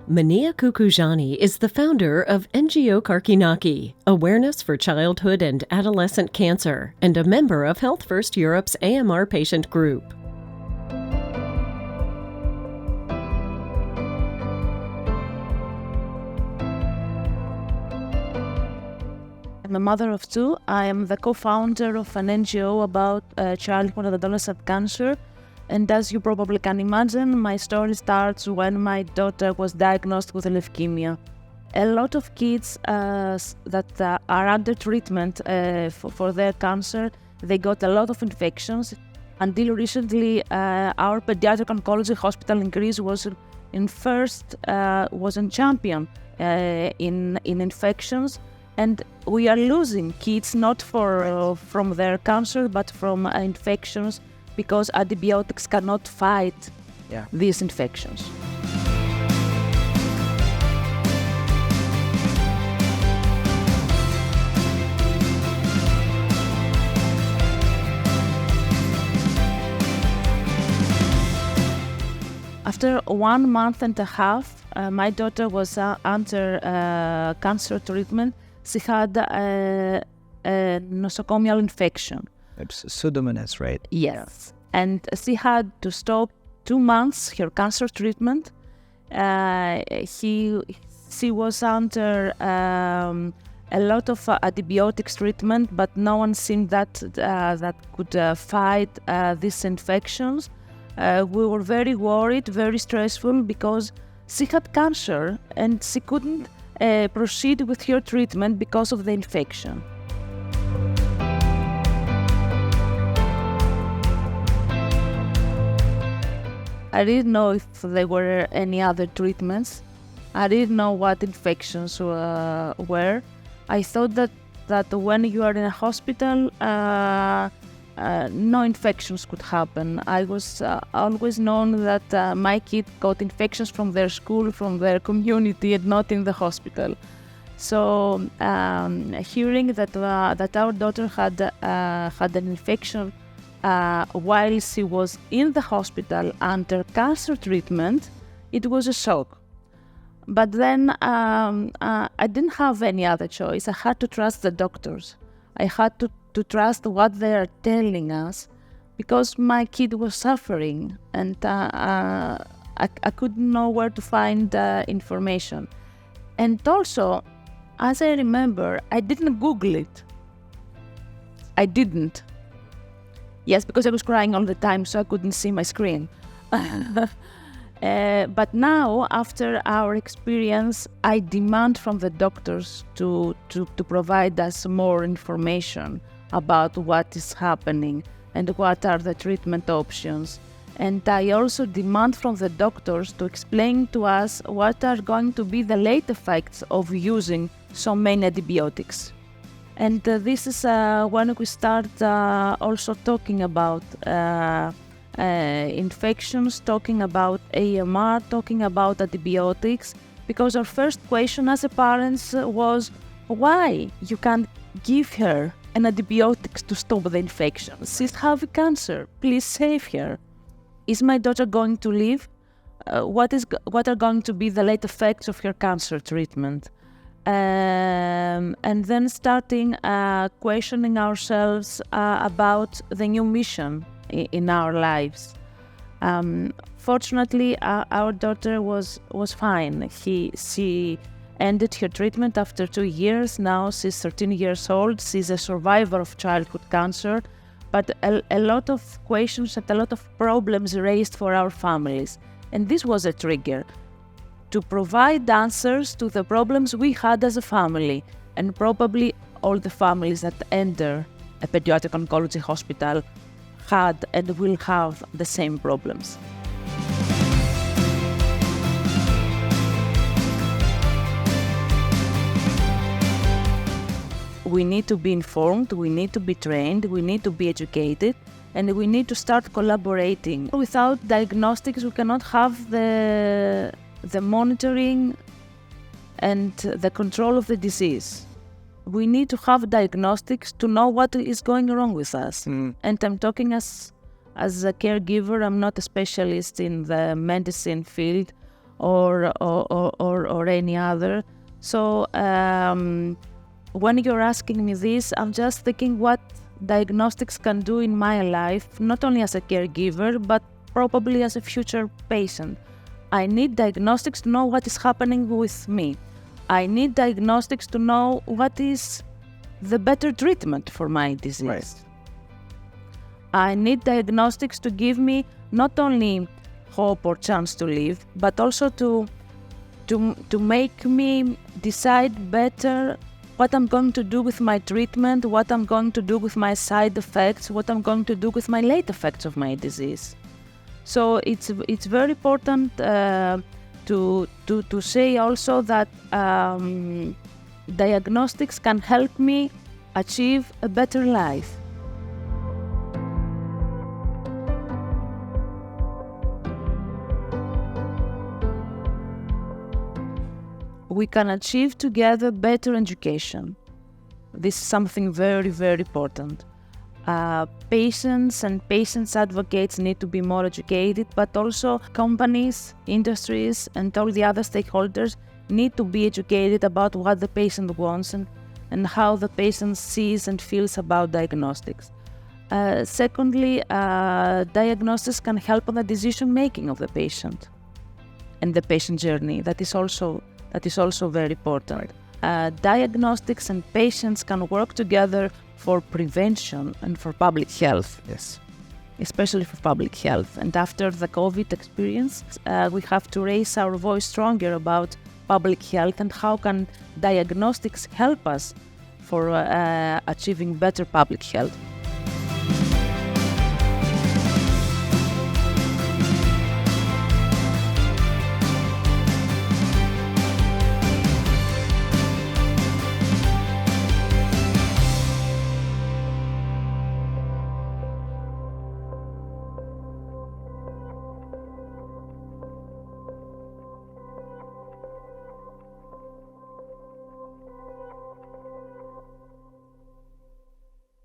Menia Koukougianni is the founder of NGO KARKINAKI, Awareness for Childhood and Adolescent Cancer, and a member of Health First Europe's AMR patient group. I'm a mother of two. I am the co-founder of an NGO about childhood and adolescent cancer. And as you probably can imagine, my story starts when my daughter was diagnosed with leukemia. A lot of kids that are under treatment for their cancer, they got a lot of infections. Until recently, our pediatric oncology hospital in Greece was champion in infections. And we are losing kids not from their cancer, but from infections, because antibiotics cannot fight these infections. After 1 month and a half, my daughter was under cancer treatment. She had a nosocomial infection. Pseudomonas, right? Yes. And she had to stop 2 months her cancer treatment. She was under a lot of antibiotics treatment, but no one seemed that could fight these infections. We were very worried, very stressful, because she had cancer and she couldn't proceed with her treatment because of the infection. I didn't know if there were any other treatments. I didn't know what infections were. I thought that when you are in a hospital, no infections could happen. I was always known that my kid got infections from their school, from their community, and not in the hospital. So hearing that our daughter had an infection while she was in the hospital under cancer treatment, it was a shock. But then I didn't have any other choice. I had to trust the doctors. I had to trust what they are telling us, because my kid was suffering and I couldn't know where to find information. And also, as I remember, I didn't Google it. I didn't. Yes, because I was crying all the time, so I couldn't see my screen. But now, after our experience, I demand from the doctors to provide us more information about what is happening and what are the treatment options. And I also demand from the doctors to explain to us what are going to be the late effects of using so many antibiotics. And this is when we start also talking about infections, talking about AMR, talking about antibiotics, because our first question as a parents was, why you can't give her an antibiotics to stop the infection? She's having cancer. Please save her. Is my daughter going to live? What are going to be the late effects of her cancer treatment? And then starting questioning ourselves about the new mission in our lives. Fortunately, our daughter was fine. She ended her treatment after 2 years. Now she's 13 years old. She's a survivor of childhood cancer, but a lot of questions and a lot of problems raised for our families. And this was a trigger to provide answers to the problems we had as a family, and probably all the families that enter a pediatric oncology hospital had and will have the same problems. We need to be informed, we need to be trained, we need to be educated, and we need to start collaborating. Without diagnostics, we cannot have the monitoring and the control of the disease. We need to have diagnostics to know what is going wrong with us. And I'm talking as a caregiver. I'm not a specialist in the medicine field. or any other. So when you're asking me this, I'm just thinking what diagnostics can do in my life, not only as a caregiver, but probably as a future patient. I need diagnostics to know what is happening with me. I need diagnostics to know what is the better treatment for my disease. Right. I need diagnostics to give me not only hope or chance to live, but also to make me decide better what I'm going to do with my treatment, what I'm going to do with my side effects, what I'm going to do with my late effects of my disease. So it's very important to say also that diagnostics can help me achieve a better life. We can achieve together better education. This is something very, very important. Patients and patients advocates need to be more educated, but also companies, industries, and all the other stakeholders need to be educated about what the patient wants and how the patient sees and feels about diagnostics. Secondly, diagnostics can help on the decision making of the patient and the patient journey. That is also very important. Diagnostics and patients can work together for prevention and for public health. Yes. Especially for public health. And after the COVID experience, we have to raise our voice stronger about public health and how can diagnostics help us for achieving better public health.